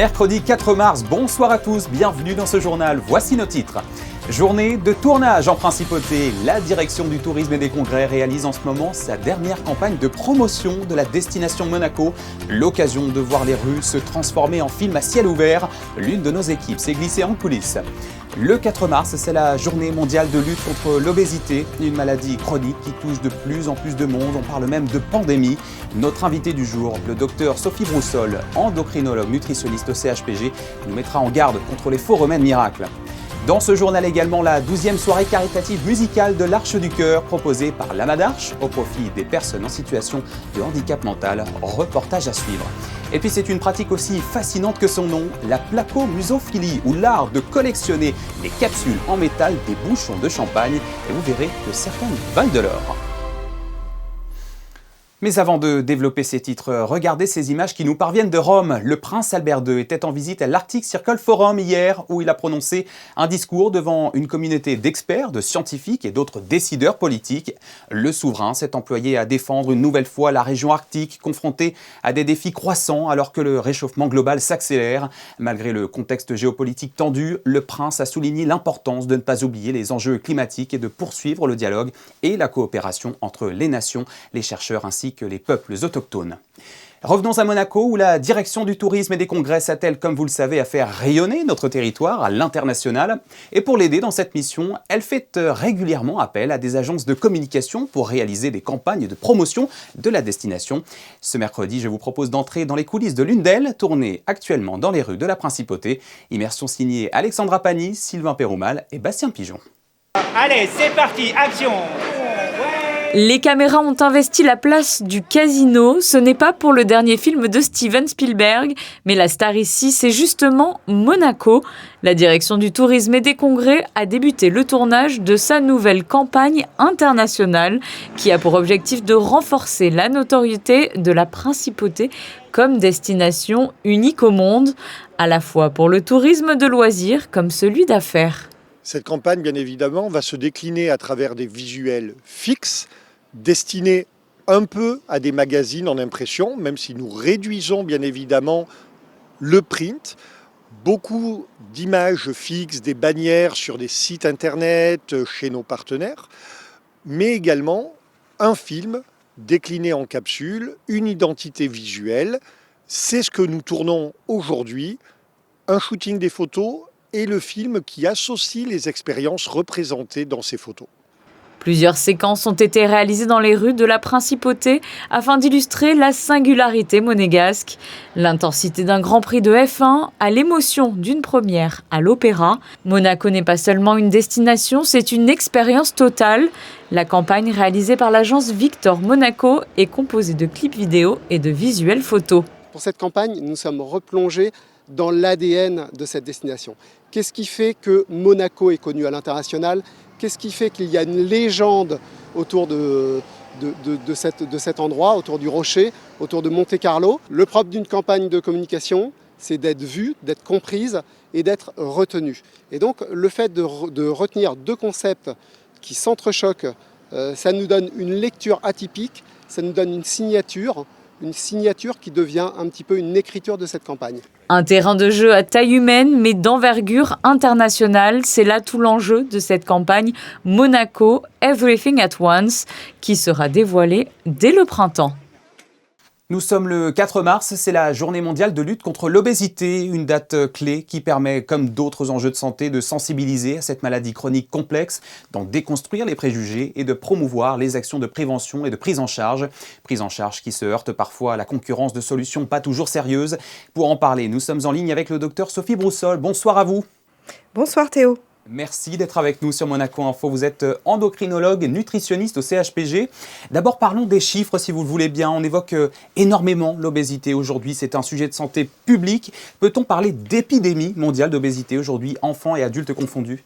Mercredi 4 mars, bonsoir à tous, bienvenue dans ce journal, voici nos titres. Journée de tournage en Principauté, la direction du tourisme et des congrès réalise en ce moment sa dernière campagne de promotion de la destination Monaco. L'occasion de voir les rues se transformer en film à ciel ouvert. L'une de nos équipes s'est glissée en coulisses. Le 4 mars, c'est la journée mondiale de lutte contre l'obésité, une maladie chronique qui touche de plus en plus de monde. On parle même de pandémie. Notre invité du jour, le docteur Sophie Broussol, endocrinologue nutritionniste au CHPG, nous mettra en garde contre les faux remèdes miracles. Dans ce journal également, la 12e soirée caritative musicale de l'Arche du Cœur proposée par l'Amas d'Arche au profit des personnes en situation de handicap mental. Reportage à suivre. Et puis c'est une pratique aussi fascinante que son nom, la placomusophilie, ou l'art de collectionner les capsules en métal des bouchons de champagne. Et vous verrez que certaines valent de l'or. Mais avant de développer ces titres, regardez ces images qui nous parviennent de Rome. Le prince Albert II était en visite à l'Arctic Circle Forum hier, où il a prononcé un discours devant une communauté d'experts, de scientifiques et d'autres décideurs politiques. Le souverain s'est employé à défendre une nouvelle fois la région arctique, confrontée à des défis croissants alors que le réchauffement global s'accélère. Malgré le contexte géopolitique tendu, le prince a souligné l'importance de ne pas oublier les enjeux climatiques et de poursuivre le dialogue et la coopération entre les nations, les chercheurs ainsi que les peuples autochtones. Revenons à Monaco, où la direction du tourisme et des congrès s'attelle, comme vous le savez, à faire rayonner notre territoire à l'international. Et pour l'aider dans cette mission, elle fait régulièrement appel à des agences de communication pour réaliser des campagnes de promotion de la destination. Ce mercredi, je vous propose d'entrer dans les coulisses de l'une d'elles, tournée actuellement dans les rues de la Principauté. Immersion signée Alexandra Pani, Sylvain Péroumal et Bastien Pigeon. Allez, c'est parti, action! Les caméras ont investi la place du casino. Ce n'est pas pour le dernier film de Steven Spielberg, mais la star ici, c'est justement Monaco. La direction du tourisme et des congrès a débuté le tournage de sa nouvelle campagne internationale qui a pour objectif de renforcer la notoriété de la Principauté comme destination unique au monde, à la fois pour le tourisme de loisirs comme celui d'affaires. Cette campagne, bien évidemment, va se décliner à travers des visuels fixes, destinés un peu à des magazines en impression, même si nous réduisons bien évidemment le print. Beaucoup d'images fixes, des bannières sur des sites internet, chez nos partenaires, mais également un film décliné en capsule, une identité visuelle. C'est ce que nous tournons aujourd'hui, un shooting des photos et le film qui associe les expériences représentées dans ces photos. Plusieurs séquences ont été réalisées dans les rues de la Principauté afin d'illustrer la singularité monégasque, l'intensité d'un Grand Prix de F1 à l'émotion d'une première à l'opéra. Monaco n'est pas seulement une destination, c'est une expérience totale. La campagne réalisée par l'agence Victor Monaco est composée de clips vidéo et de visuels photos. Pour cette campagne, nous sommes replongés dans l'ADN de cette destination. Qu'est-ce qui fait que Monaco est connu à l'international ? Qu'est-ce qui fait qu'il y a une légende autour de cet endroit, autour du rocher, autour de Monte-Carlo ? Le propre d'une campagne de communication, c'est d'être vue, d'être comprise et d'être retenue. Et donc le fait de retenir deux concepts qui s'entrechoquent, ça nous donne une lecture atypique, ça nous donne une signature qui devient un petit peu une écriture de cette campagne. Un terrain de jeu à taille humaine, mais d'envergure internationale. C'est là tout l'enjeu de cette campagne Monaco Everything at Once, qui sera dévoilée dès le printemps. Nous sommes le 4 mars, c'est la journée mondiale de lutte contre l'obésité, une date clé qui permet, comme d'autres enjeux de santé, de sensibiliser à cette maladie chronique complexe, d'en déconstruire les préjugés et de promouvoir les actions de prévention et de prise en charge. Prise en charge qui se heurte parfois à la concurrence de solutions pas toujours sérieuses. Pour en parler, nous sommes en ligne avec le docteur Sophie Broussol. Bonsoir à vous. Bonsoir Théo. Merci d'être avec nous sur Monaco Info. Vous êtes endocrinologue, nutritionniste au CHPG. D'abord, parlons des chiffres, si vous le voulez bien. On évoque énormément l'obésité aujourd'hui. C'est un sujet de santé publique. Peut-on parler d'épidémie mondiale d'obésité aujourd'hui, enfants et adultes confondus ?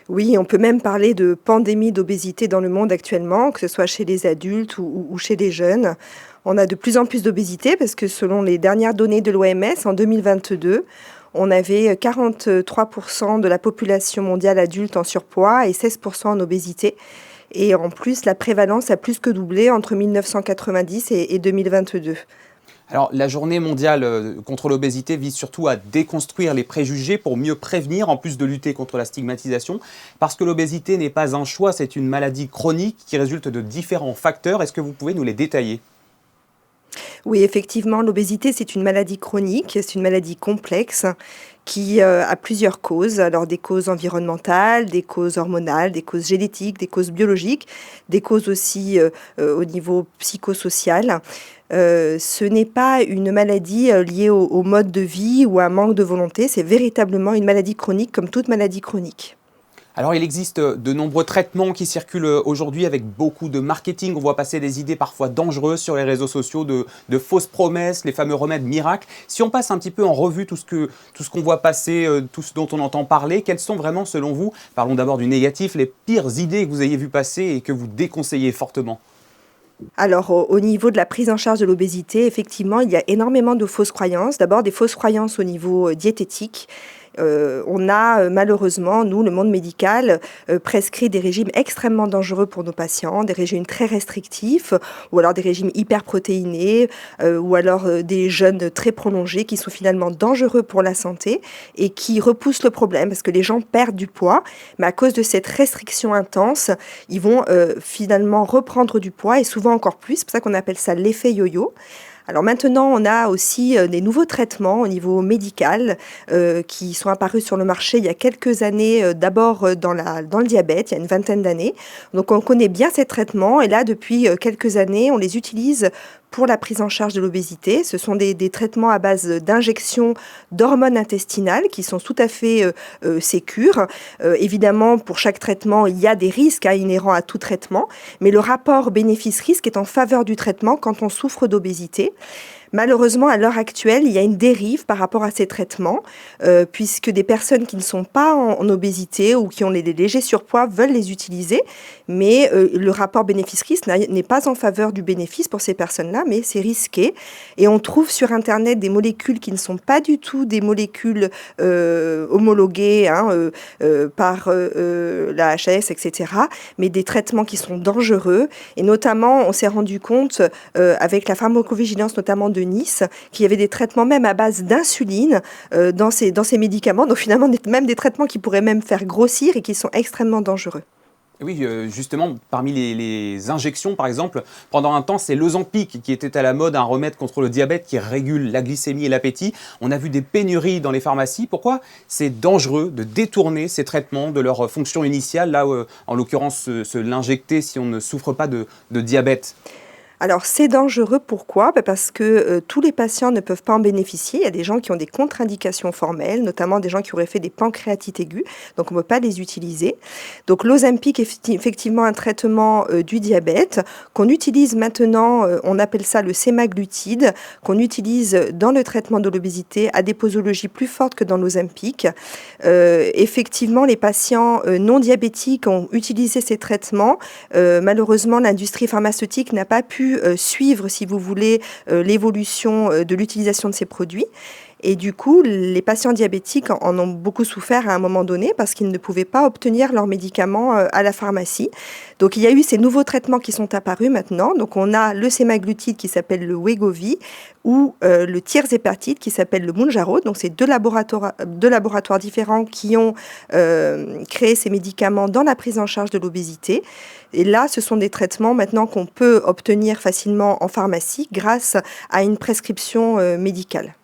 Oui, on peut même parler de pandémie d'obésité dans le monde actuellement, que ce soit chez les adultes ou chez les jeunes. On a de plus en plus d'obésité parce que selon les dernières données de l'OMS, en 2022, on avait 43% de la population mondiale adulte en surpoids et 16% en obésité. Et en plus, la prévalence a plus que doublé entre 1990 et 2022. Alors, la journée mondiale contre l'obésité vise surtout à déconstruire les préjugés pour mieux prévenir, en plus de lutter contre la stigmatisation. Parce que l'obésité n'est pas un choix, c'est une maladie chronique qui résulte de différents facteurs. Est-ce que vous pouvez nous les détailler ? Oui, effectivement, l'obésité, c'est une maladie chronique, c'est une maladie complexe qui a plusieurs causes. Alors des causes environnementales, des causes hormonales, des causes génétiques, des causes biologiques, des causes aussi au niveau psychosocial. Ce n'est pas une maladie liée au mode de vie ou à un manque de volonté, c'est véritablement une maladie chronique comme toute maladie chronique. Alors, il existe de nombreux traitements qui circulent aujourd'hui avec beaucoup de marketing. On voit passer des idées parfois dangereuses sur les réseaux sociaux, de fausses promesses, les fameux remèdes miracles. Si on passe un petit peu en revue tout ce qu'on voit passer, tout ce dont on entend parler, quelles sont vraiment, selon vous, parlons d'abord du négatif, les pires idées que vous ayez vues passer et que vous déconseillez fortement ? Alors, au niveau de la prise en charge de l'obésité, effectivement, il y a énormément de fausses croyances. D'abord, des fausses croyances au niveau diététique. On a malheureusement, nous, le monde médical, prescrit des régimes extrêmement dangereux pour nos patients, des régimes très restrictifs, ou alors des régimes hyperprotéinés, ou alors des jeûnes très prolongés qui sont finalement dangereux pour la santé et qui repoussent le problème parce que les gens perdent du poids, mais à cause de cette restriction intense, ils vont finalement reprendre du poids et souvent encore plus. C'est pour ça qu'on appelle ça l'effet yo-yo. Alors maintenant, on a aussi des nouveaux traitements au niveau médical qui sont apparus sur le marché il y a quelques années, d'abord dans le diabète, il y a une vingtaine d'années. Donc on connaît bien ces traitements et là, depuis quelques années, on les utilise pour la prise en charge de l'obésité. Ce sont des traitements à base d'injections d'hormones intestinales qui sont tout à fait sécures. Évidemment, pour chaque traitement, il y a des risques inhérents à tout traitement, mais le rapport bénéfice-risque est en faveur du traitement quand on souffre d'obésité. Malheureusement, à l'heure actuelle, il y a une dérive par rapport à ces traitements, puisque des personnes qui ne sont pas en obésité ou qui ont des légers surpoids veulent les utiliser, mais le rapport bénéfice-risque n'est pas en faveur du bénéfice pour ces personnes-là, mais c'est risqué. Et on trouve sur Internet des molécules qui ne sont pas du tout des molécules homologuées par la HAS, etc., mais des traitements qui sont dangereux. Et notamment, on s'est rendu compte, avec la pharmacovigilance notamment de Nice, qu'il y avait des traitements même à base d'insuline dans ces médicaments, donc finalement même des traitements qui pourraient même faire grossir et qui sont extrêmement dangereux. Oui, justement, parmi les injections, par exemple, pendant un temps, c'est l'Ozempic qui était à la mode, un remède contre le diabète qui régule la glycémie et l'appétit. On a vu des pénuries dans les pharmacies. Pourquoi c'est dangereux de détourner ces traitements de leur fonction initiale, là, en l'occurrence, se l'injecter si on ne souffre pas de diabète ? Alors, c'est dangereux, pourquoi ? Parce que tous les patients ne peuvent pas en bénéficier. Il y a des gens qui ont des contre-indications formelles, notamment des gens qui auraient fait des pancréatites aiguës, donc on ne peut pas les utiliser. Donc, l'Ozempic est effectivement un traitement du diabète qu'on utilise maintenant, on appelle ça le sémaglutide, qu'on utilise dans le traitement de l'obésité à des posologies plus fortes que dans l'Ozempic. Effectivement, les patients non diabétiques ont utilisé ces traitements. Malheureusement, l'industrie pharmaceutique n'a pas pu suivre, si vous voulez, l'évolution de l'utilisation de ces produits. Et du coup, les patients diabétiques en ont beaucoup souffert à un moment donné parce qu'ils ne pouvaient pas obtenir leurs médicaments à la pharmacie. Donc, il y a eu ces nouveaux traitements qui sont apparus maintenant. Donc, on a le sémaglutide qui s'appelle le Wegovy ou le tirzepatide qui s'appelle le Mounjaro. Donc, c'est deux laboratoires différents qui ont créé ces médicaments dans la prise en charge de l'obésité. Et là, ce sont des traitements maintenant qu'on peut obtenir facilement en pharmacie grâce à une prescription médicale.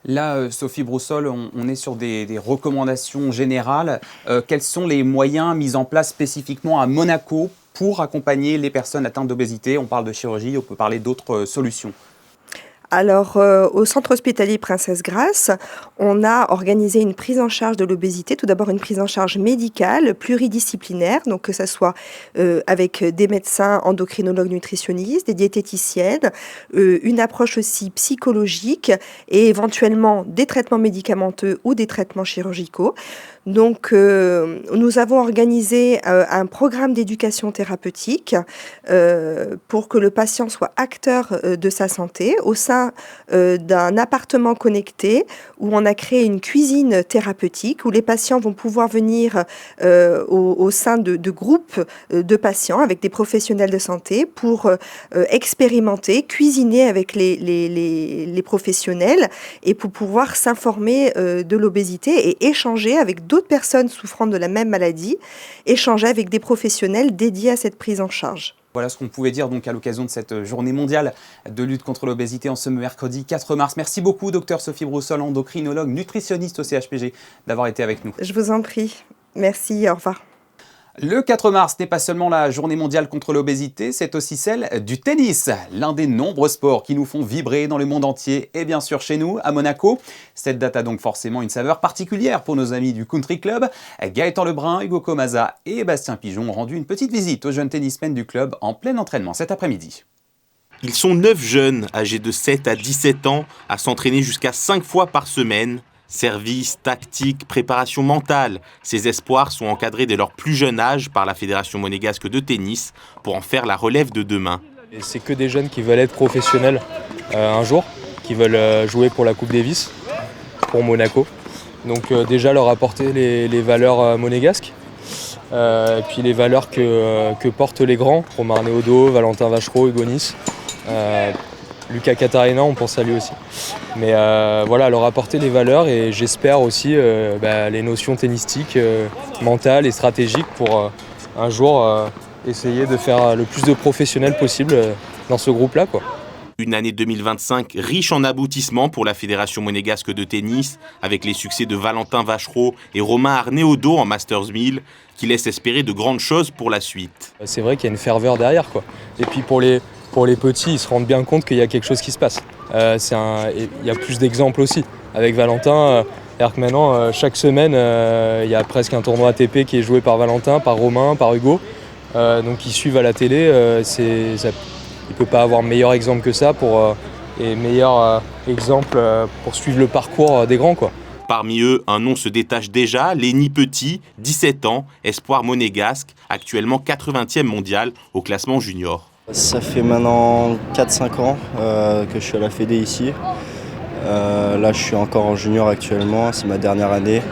Là, Sophie Broussol, on est sur des recommandations générales. Quels sont les moyens mis en place spécifiquement à Monaco pour accompagner les personnes atteintes d'obésité ? On parle de chirurgie, on peut parler d'autres solutions. Alors, au centre hospitalier Princesse Grasse, on a organisé une prise en charge de l'obésité. Tout d'abord, une prise en charge médicale, pluridisciplinaire, donc que ce soit avec des médecins, endocrinologues, nutritionnistes, des diététiciennes, une approche aussi psychologique et éventuellement des traitements médicamenteux ou des traitements chirurgicaux. Donc, nous avons organisé un programme d'éducation thérapeutique pour que le patient soit acteur de sa santé au sein sein d'un appartement connecté où on a créé une cuisine thérapeutique où les patients vont pouvoir venir au sein de groupes de patients avec des professionnels de santé pour expérimenter, cuisiner avec les professionnels et pour pouvoir s'informer de l'obésité et échanger avec d'autres personnes souffrant de la même maladie, échanger avec des professionnels dédiés à cette prise en charge. Voilà ce qu'on pouvait dire donc à l'occasion de cette journée mondiale de lutte contre l'obésité en ce mercredi 4 mars. Merci beaucoup, docteur Sophie Broussol, endocrinologue, nutritionniste au CHPG, d'avoir été avec nous. Je vous en prie. Merci, au revoir. Le 4 mars n'est pas seulement la journée mondiale contre l'obésité, c'est aussi celle du tennis, l'un des nombreux sports qui nous font vibrer dans le monde entier et bien sûr chez nous, à Monaco. Cette date a donc forcément une saveur particulière pour nos amis du Country Club. Gaëtan Lebrun, Hugo Comaza et Bastien Pigeon ont rendu une petite visite aux jeunes tennismen du club en plein entraînement cet après-midi. Ils sont 9 jeunes âgés de 7 à 17 ans à s'entraîner jusqu'à 5 fois par semaine. Service, tactique, préparation mentale, ces espoirs sont encadrés dès leur plus jeune âge par la Fédération monégasque de tennis pour en faire la relève de demain. Et c'est que des jeunes qui veulent être professionnels un jour, qui veulent jouer pour la Coupe Davis, pour Monaco. Donc déjà leur apporter les valeurs monégasques, et puis les valeurs que portent les grands, Romain Arnaud, Valentin Vachereau, Hugo Nice. Lucas Catarina, on pense à lui aussi. Mais voilà, leur apporter les valeurs et j'espère aussi les notions tennistiques, mentales et stratégiques pour un jour essayer de faire le plus de professionnels possible dans ce groupe-là, quoi. Une année 2025 riche en aboutissements pour la Fédération monégasque de tennis, avec les succès de Valentin Vachereau et Romain Arnaud en Masters 1000, qui laissent espérer de grandes choses pour la suite. C'est vrai qu'il y a une ferveur derrière, quoi. Et puis pour les petits, ils se rendent bien compte qu'il y a quelque chose qui se passe. Il y a plus d'exemples aussi. Avec Valentin, c'est-à-dire que maintenant, chaque semaine, il y a presque un tournoi ATP qui est joué par Valentin, par Romain, par Hugo. Donc ils suivent à la télé. Il ne peut pas avoir meilleur exemple que ça et meilleur exemple pour suivre le parcours des grands, quoi. Parmi eux, un nom se détache déjà, Lenny Petit, 17 ans, espoir monégasque, actuellement 80e mondial au classement junior. Ça fait maintenant 4-5 ans que je suis à la Fédé ici. Là, je suis encore en junior actuellement, c'est ma dernière année.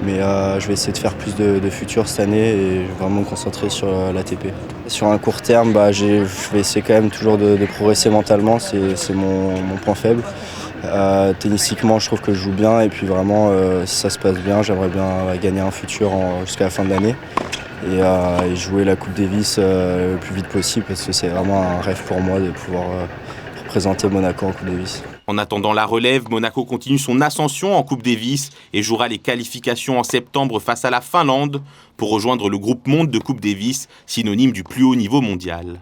Mais je vais essayer de faire plus de futur cette année et vraiment me concentrer sur l'ATP. Sur un court terme, je vais essayer quand même toujours de progresser mentalement, c'est mon point faible. Tennistiquement, je trouve que je joue bien et puis vraiment, si ça se passe bien, j'aimerais bien gagner un futur jusqu'à la fin de l'année. Et jouer la Coupe Davis le plus vite possible parce que c'est vraiment un rêve pour moi de pouvoir représenter Monaco en Coupe Davis. En attendant la relève, Monaco continue son ascension en Coupe Davis et jouera les qualifications en septembre face à la Finlande pour rejoindre le groupe monde de Coupe Davis, synonyme du plus haut niveau mondial.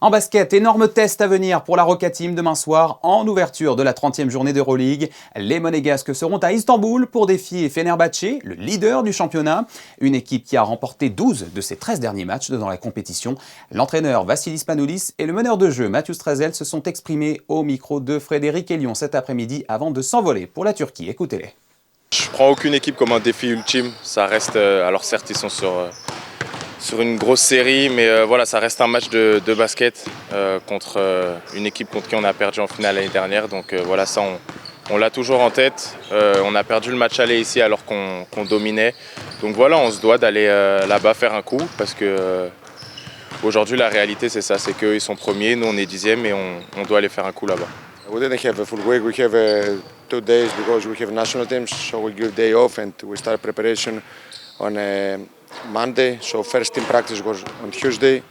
En basket, énorme test à venir pour la Roca Team demain soir en ouverture de la 30e journée d'Euroleague. Les Monégasques seront à Istanbul pour défier Fenerbahçe, le leader du championnat. Une équipe qui a remporté 12 de ses 13 derniers matchs dans la compétition. L'entraîneur Vassilis Panoulis et le meneur de jeu Mathieu Strazel se sont exprimés au micro de Frédéric Elion cet après-midi avant de s'envoler pour la Turquie. Écoutez-les. Je prends aucune équipe comme un défi ultime. Ça reste, alors certes ils sont sur une grosse série, mais voilà, ça reste un match de basket contre une équipe contre qui on a perdu en finale l'année dernière. Donc voilà, ça on l'a toujours en tête. On a perdu le match aller ici alors qu'on dominait. Donc voilà, on se doit d'aller là-bas faire un coup parce que aujourd'hui la réalité c'est ça, c'est qu'eux ils sont premiers, nous on est 10e et on doit aller faire un coup là-bas. We didn't have a full week. We have 2 days because we have national teams, so we give day off and we start preparation on Monday. So first team practice was on Tuesday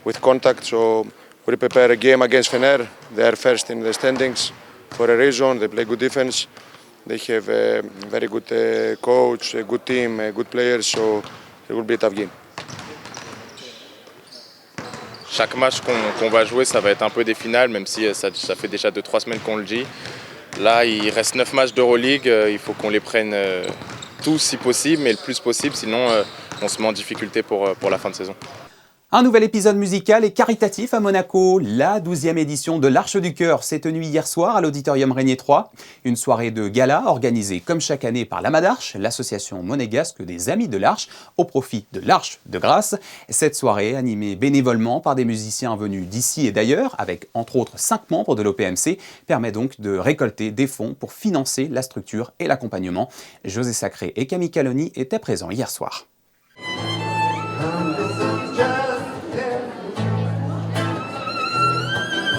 with contact. So we prepare a game against Fener. They are first in the standings for a reason. They play good defense. They have a very good coach, a good team, good players. So it will be a tough game. Chaque match qu'on va jouer, ça va être un peu des finales, même si ça fait déjà 2-3 semaines qu'on le dit. Là, il reste 9 matchs d'Euroleague, il faut qu'on les prenne tous si possible, mais le plus possible, sinon on se met en difficulté pour la fin de saison. Un nouvel épisode musical et caritatif à Monaco. La 12e édition de l'Arche du Cœur s'est tenue hier soir à l'Auditorium Régnier 3. Une soirée de gala organisée comme chaque année par la Madarche, l'association monégasque des Amis de l'Arche, au profit de l'Arche de Grâce. Cette soirée, animée bénévolement par des musiciens venus d'ici et d'ailleurs, avec entre autres 5 membres de l'OPMC, permet donc de récolter des fonds pour financer la structure et l'accompagnement. José Sacré et Camille Caloni étaient présents hier soir.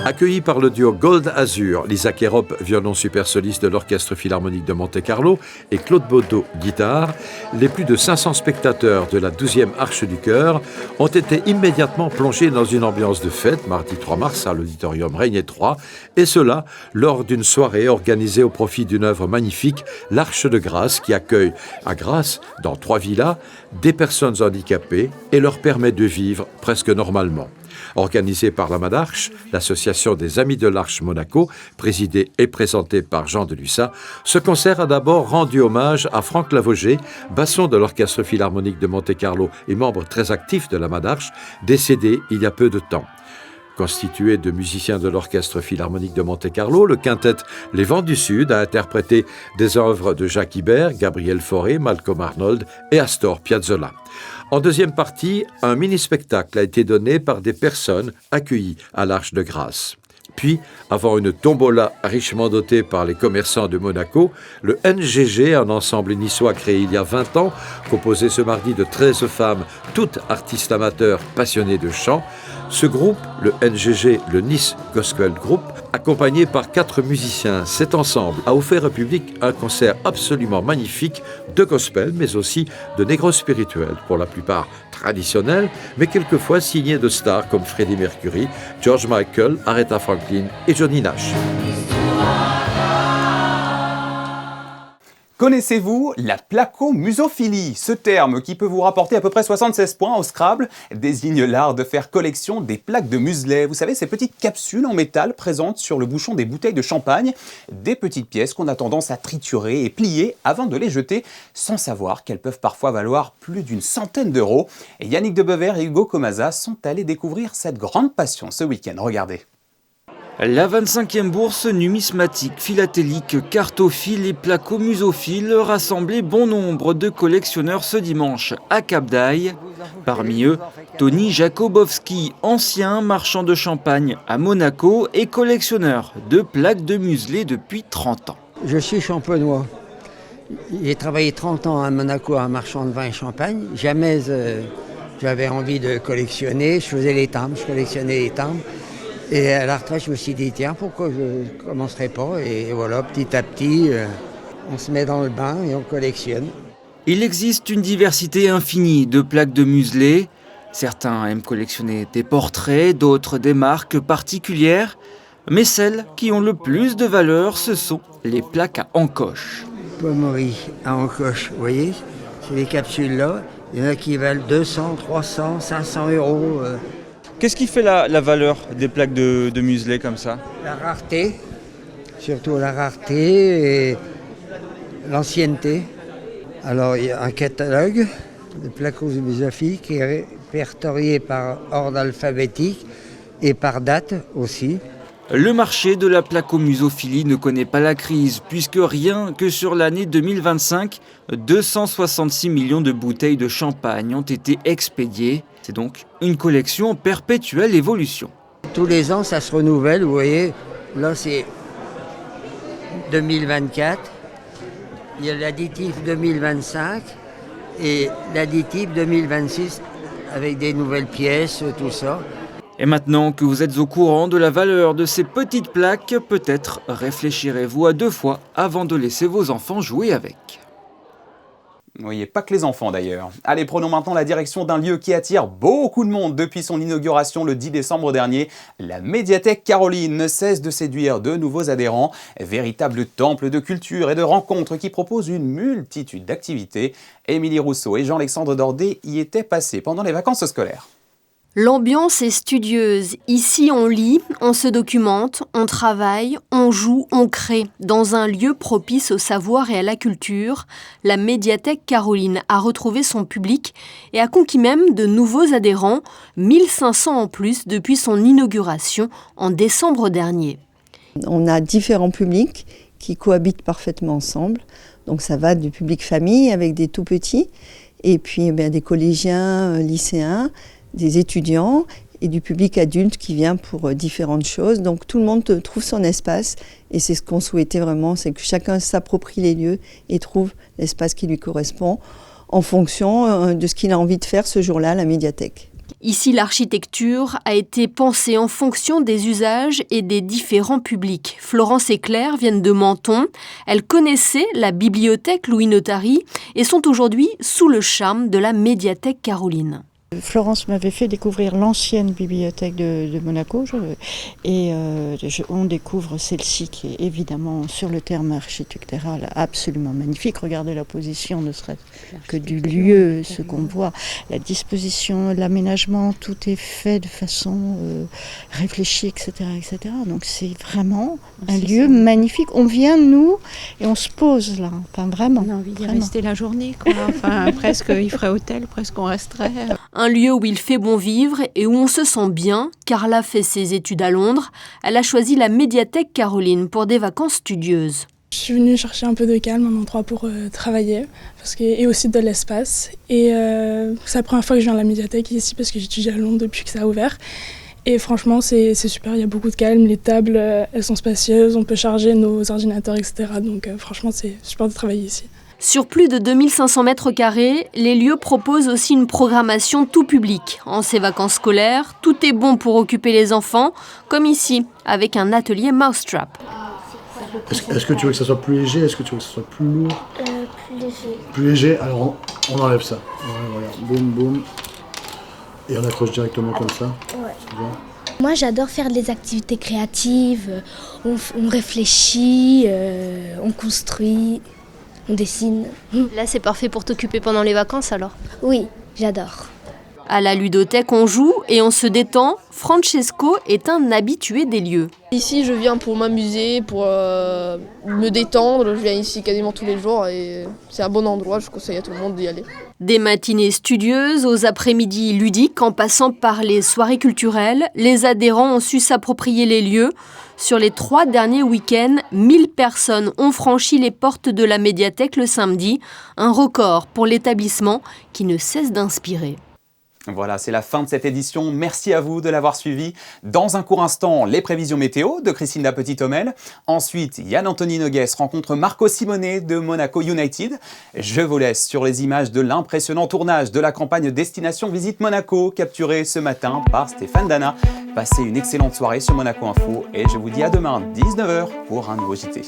Accueillis par le duo Gold Azur, Lisa Kerop, violon super soliste de l'Orchestre Philharmonique de Monte-Carlo, et Claude Baudot, guitare, les plus de 500 spectateurs de la 12e Arche du Cœur ont été immédiatement plongés dans une ambiance de fête, mardi 3 mars à l'Auditorium Régnier 3, et cela lors d'une soirée organisée au profit d'une œuvre magnifique, l'Arche de Grâce, qui accueille à Grâce, dans 3 villas, des personnes handicapées et leur permet de vivre presque normalement. Organisé par la Madarche, l'association des Amis de l'Arche Monaco, présidée et présentée par Jean Delussat, ce concert a d'abord rendu hommage à Franck Lavoger, basson de l'Orchestre Philharmonique de Monte-Carlo et membre très actif de la Madarche, décédé il y a peu de temps. Constitué de musiciens de l'Orchestre Philharmonique de Monte-Carlo, le quintet Les Vents du Sud a interprété des œuvres de Jacques Ibert, Gabriel Fauré, Malcolm Arnold et Astor Piazzolla. En deuxième partie, un mini-spectacle a été donné par des personnes accueillies à l'Arche de Grâce. Puis, avant une tombola richement dotée par les commerçants de Monaco, le NGG, un ensemble niçois créé il y a 20 ans, composé ce mardi de 13 femmes, toutes artistes amateurs passionnés de chant. Ce groupe, le NGG, le Nice Gospel Group, accompagné par 4 musiciens, cet ensemble a offert au public un concert absolument magnifique de gospel, mais aussi de négro spirituel, pour la plupart traditionnels, mais quelquefois signés de stars comme Freddie Mercury, George Michael, Aretha Franklin et Johnny Nash. Connaissez-vous la placomusophilie? Ce terme, qui peut vous rapporter à peu près 76 points au Scrabble, désigne l'art de faire collection des plaques de muselet. Vous savez, ces petites capsules en métal présentes sur le bouchon des bouteilles de champagne, des petites pièces qu'on a tendance à triturer et plier avant de les jeter, sans savoir qu'elles peuvent parfois valoir plus d'une centaine d'euros. Et Yannick Debever et Hugo Comaza sont allés découvrir cette grande passion ce week-end. Regardez. La 25e bourse numismatique, philatélique, cartophile et placomusophile rassemblait bon nombre de collectionneurs ce dimanche à Cap d'Aille. Parmi eux, Tony Jakobowski, ancien marchand de champagne à Monaco et collectionneur de plaques de muselet depuis 30 ans. Je suis champenois. J'ai travaillé 30 ans à Monaco, un marchand de vin et champagne. Jamais j'avais envie de collectionner. Je faisais les timbres, je collectionnais les timbres. Et à la retraite, je me suis dit, tiens, pourquoi je ne commencerai pas? Et voilà, petit à petit, on se met dans le bain et on collectionne. Il existe une diversité infinie de plaques de muselet. Certains aiment collectionner des portraits, d'autres des marques particulières. Mais celles qui ont le plus de valeur, ce sont les plaques à encoche. Pommery à encoche, vous voyez, c'est les capsules-là. Il y en a qui valent 200, 300, 500 euros. Qu'est-ce qui fait la valeur des plaques de muselet comme ça? La rareté, surtout la rareté et l'ancienneté. Alors il y a un catalogue de placomusophile qui est répertorié par ordre alphabétique et par date aussi. Le marché de la placomusophilie ne connaît pas la crise puisque rien que sur l'année 2025, 266 millions de bouteilles de champagne ont été expédiées. C'est donc une collection en perpétuelle évolution. Tous les ans, ça se renouvelle, vous voyez. Là, c'est 2024. Il y a l'additif 2025 et l'additif 2026 avec des nouvelles pièces, tout ça. Et maintenant que vous êtes au courant de la valeur de ces petites plaques, peut-être réfléchirez-vous à 2 fois avant de laisser vos enfants jouer avec. Oui, et pas que les enfants d'ailleurs. Allez, prenons maintenant la direction d'un lieu qui attire beaucoup de monde depuis son inauguration le 10 décembre dernier. La médiathèque Caroline ne cesse de séduire de nouveaux adhérents. Véritable temple de culture et de rencontres qui propose une multitude d'activités. Émilie Rousseau et Jean-Alexandre Dordet y étaient passés pendant les vacances scolaires. L'ambiance est studieuse. Ici, on lit, on se documente, on travaille, on joue, on crée. Dans un lieu propice au savoir et à la culture, la médiathèque Caroline a retrouvé son public et a conquis même de nouveaux adhérents, 1500 en plus depuis son inauguration en décembre dernier. On a différents publics qui cohabitent parfaitement ensemble. Donc ça va du public famille avec des tout petits et puis des collégiens, lycéens, des étudiants et du public adulte qui vient pour différentes choses. Donc tout le monde trouve son espace et c'est ce qu'on souhaitait vraiment, c'est que chacun s'approprie les lieux et trouve l'espace qui lui correspond en fonction de ce qu'il a envie de faire ce jour-là à la médiathèque. Ici, l'architecture a été pensée en fonction des usages et des différents publics. Florence et Claire viennent de Menton. Elles connaissaient la bibliothèque Louis Notary et sont aujourd'hui sous le charme de la médiathèque Caroline. Florence m'avait fait découvrir l'ancienne bibliothèque de Monaco on découvre celle-ci qui est évidemment sur le terme architectural absolument magnifique. Regardez la position ne serait que du lieu, ce qu'on voit, la disposition, l'aménagement, tout est fait de façon réfléchie, etc., etc. Donc c'est vraiment un lieu magnifique. On vient, nous, et on se pose là, enfin vraiment. On a envie d'y rester la journée, quoi. Enfin presque, il ferait hôtel, presque on resterait. Un lieu où il fait bon vivre et où on se sent bien. Carla fait ses études à Londres. Elle a choisi la médiathèque Caroline pour des vacances studieuses. Je suis venue chercher un peu de calme, un endroit pour travailler et aussi de l'espace. Et c'est la première fois que je viens à la médiathèque ici parce que j'étudie à Londres depuis que ça a ouvert. Et franchement, c'est super, il y a beaucoup de calme. Les tables, elles sont spacieuses, on peut charger nos ordinateurs, etc. Donc franchement, c'est super de travailler ici. Sur plus de 2500 mètres carrés, les lieux proposent aussi une programmation tout public. En ces vacances scolaires, tout est bon pour occuper les enfants, comme ici, avec un atelier Mousetrap. Est-ce que tu veux que ça soit plus léger? Est-ce que tu veux que ça soit plus lourd? Plus léger. Plus léger, alors on enlève ça. Ouais, voilà, boum, boum. Et on accroche directement comme ça. Ouais. Moi, j'adore faire des activités créatives. On réfléchit, on construit. On dessine. Là, c'est parfait pour t'occuper pendant les vacances, alors? Oui, j'adore. À la ludothèque, on joue et on se détend. Francesco est un habitué des lieux. Ici, je viens pour m'amuser, pour me détendre. Je viens ici quasiment tous les jours et c'est un bon endroit. Je conseille à tout le monde d'y aller. Des matinées studieuses aux après-midi ludiques, en passant par les soirées culturelles, les adhérents ont su s'approprier les lieux. Sur les 3 derniers week-ends, 1000 personnes ont franchi les portes de la médiathèque le samedi. Un record pour l'établissement qui ne cesse d'inspirer. Voilà, c'est la fin de cette édition. Merci à vous de l'avoir suivi. Dans un court instant, les prévisions météo de Christine La Petite-Homel. Ensuite, Yann-Anthony Nogues rencontre Marco Simone de Monaco United. Je vous laisse sur les images de l'impressionnant tournage de la campagne Destination Visite Monaco, capturée ce matin par Stéphane Dana. Passez une excellente soirée sur Monaco Info et je vous dis à demain, 19h, pour un nouveau JT.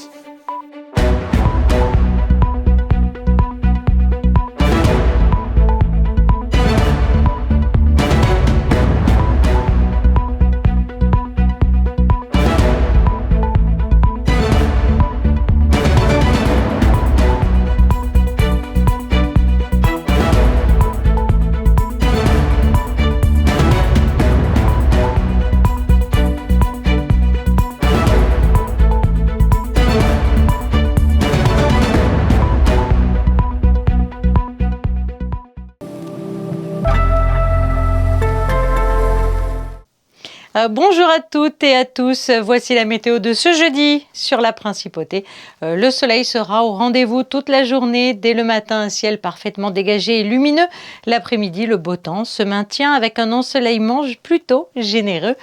Bonjour à toutes et à tous, voici la météo de ce jeudi sur la Principauté. Le soleil sera au rendez-vous toute la journée, dès le matin un ciel parfaitement dégagé et lumineux. L'après-midi, le beau temps se maintient avec un ensoleillement plutôt généreux.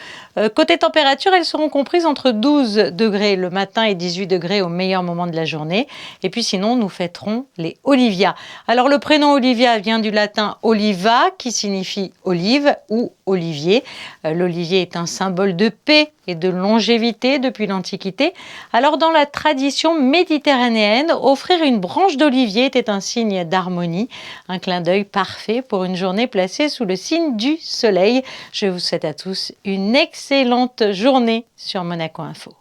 Côté température, elles seront comprises entre 12 degrés le matin et 18 degrés au meilleur moment de la journée. Et puis sinon, nous fêterons les Olivia. Alors le prénom Olivia vient du latin oliva qui signifie olive ou olivier. L'olivier est un symbole de paix et de longévité depuis l'Antiquité. Alors dans la tradition méditerranéenne, offrir une branche d'olivier était un signe d'harmonie, un clin d'œil parfait pour une journée placée sous le signe du soleil. Je vous souhaite à tous une excellente journée sur Monaco Info.